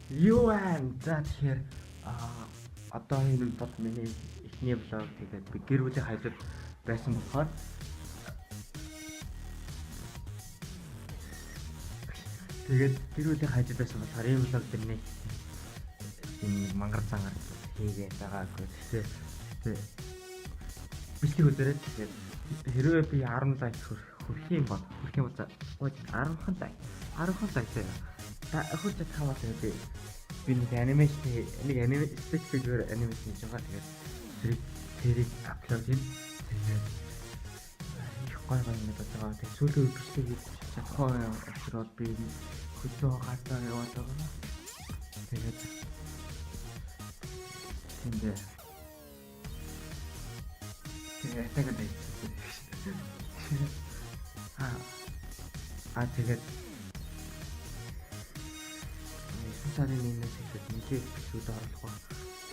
Юу байна? За тэгэхээр одоо энэ бол миний эхний влог. Тэгээд би гэр бүлийн хажууд байсан болохоор гэр бүлийн хажууд байсан болохоор энэ влог дэрний энэ мангар зангаар хийгээд байгаагүй. Тэгэхээр бичлэг үзээрэй. Тэгээд хэрвээ би 10 лайк хүрэх юм бол 10хан лайк хурц таваад тэгээд би нэг спецификээр анимашн хийж байгаа. Тэгээд тэрийг аплод хийн. Тэгээд их гой нэг байгаа. Тэгээд сүүлийн бичлэг хийж чадахгүй учраас би хөдөө гатаа яваад байгаа. Тэгээд тэндээ тэгээд сарын нэгнээс эхлээд нэлээд бичүүд оруулах ба.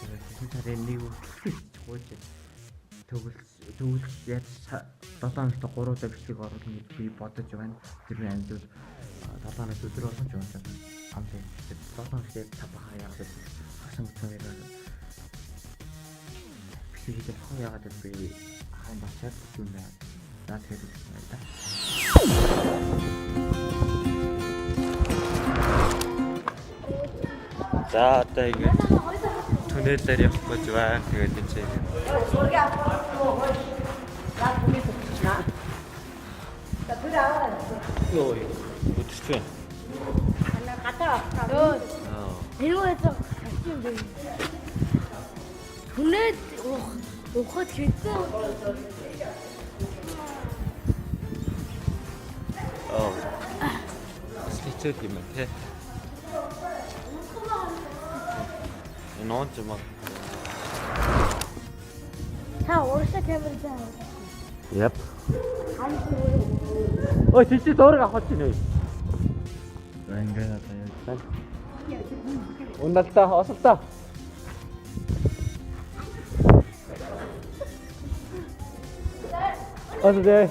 Тэгээд сарын нэг үргэлж төгөлж яаж 7 хоногт 3 удаа бичлэг оруулах гэж би бодож байна. Тэр амьд 7 хоног өдөр болгон ч унтаад амтай. 7 хоногт яг тавхаа яагаад хасан цагаар бичлэг хийж болох яагаад би хаан бачаад юм байна. За тэгээд үзсэн байна. За одоо ингэ түнэлээр явах гэж байна. Тэгээд энэ чинь Йоо, үтсвэ. Ана гатаа авах. Нэрвээс хачим бэ. Хүнээд ухад хэвчээ. Стичэд юм те. Нон ч юм аа. Та урагшаа камер заа. Yep. Ой, чи зураг авах чинь үү? Ингээ одоо яа. Ундалта, осолта. Осолта.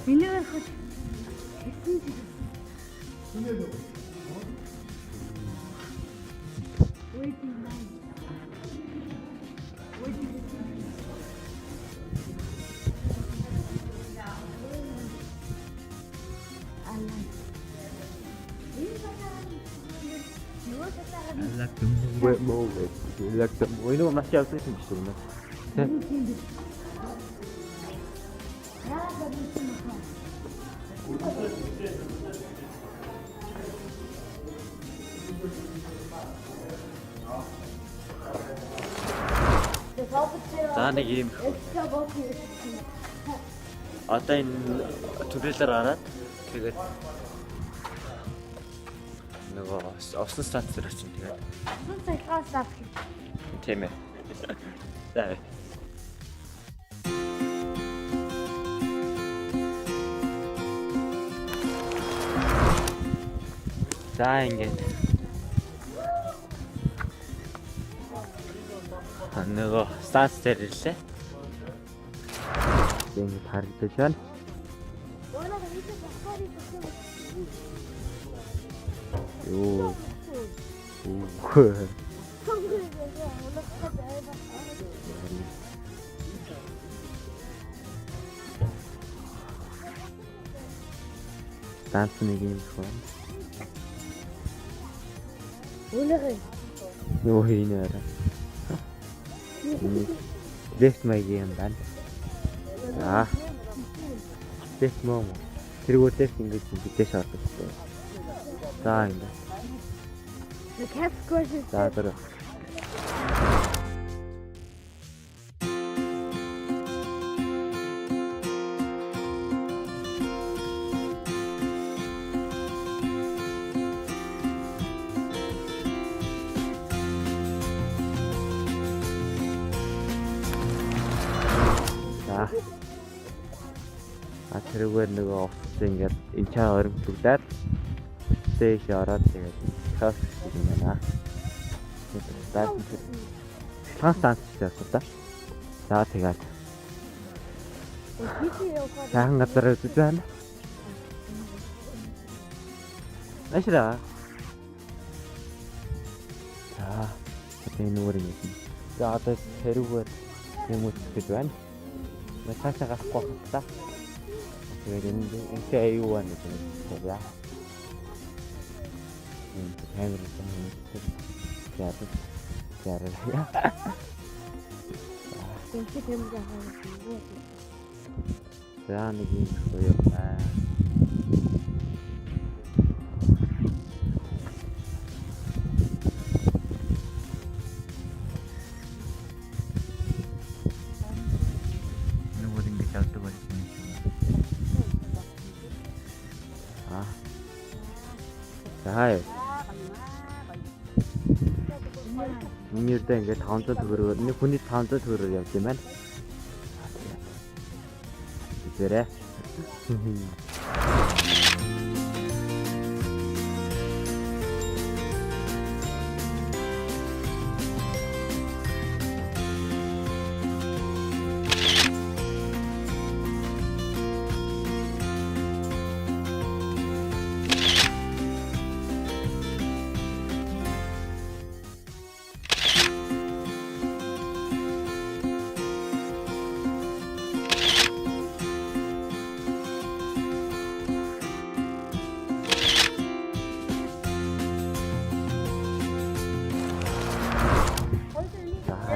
Миний хот. Ой, ну маш яасан юм шиг байна. За нэг юм. Одоо энэ төрөлөөр хараад тэгээд нөгөө ослон станцээр очив тэгээд. Ослон цахилгаан авах. Тийм ээ. За. За ингээд нөгөө станц дээр ирлээ. Ингээд харагдаж байна. Юу. Станц нэг юм байна. Үлгэр. Юу хийнэ арай. Лефт маягийн юм байна. Аа. Лефт мөн. Тэргүүр лефт ингэж бидээс ордог. За ингэ. The cat squashes. За тэр. Тэрүүгээр нөгөө офс ингээд энэ чаа өрөмжлүүлээд дэш ороод тэгээд хас юм байна. Тэгээд станц хийсэн. За тэгээд. Сайхан газар үзэж байна. Ашра. За одоо энэ өөр юм. За одоо тэрүүгээр юм үтгэж байна. Мэ цаашаа гарахгүй хатаа. Тэгээд энэ аюу байна гэж яа. Камер яа. Гэнхи тэмдэг хаа. За нэг юм гоё аа. Нүгэл ингэж явдаг байсан юм шиг. За. Үнээрдээ ингээд 500 төгрөгөөр нэг хүний 500 төгрөгөөр явж юм байна. Зэрэг.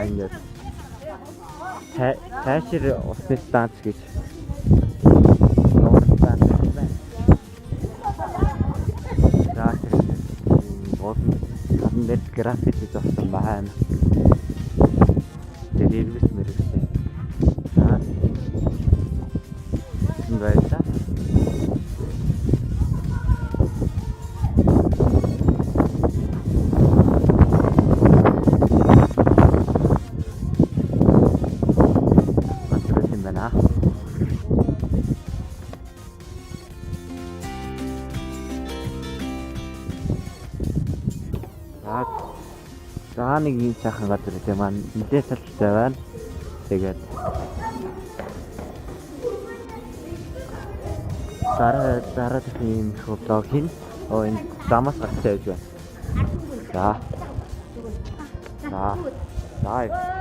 Ингээд таашир усны станц гэж станц байна. За бодно хатан дээр график хийж авсан байна. Тэр ирвэс мэрэгтэй. За энэ байла. За нэг юм цаахан газар гэдэг маань мэдээ салтай байна. Тэгээд дараа тийм блог хийн. Энэ замаас гарч явж байна. За.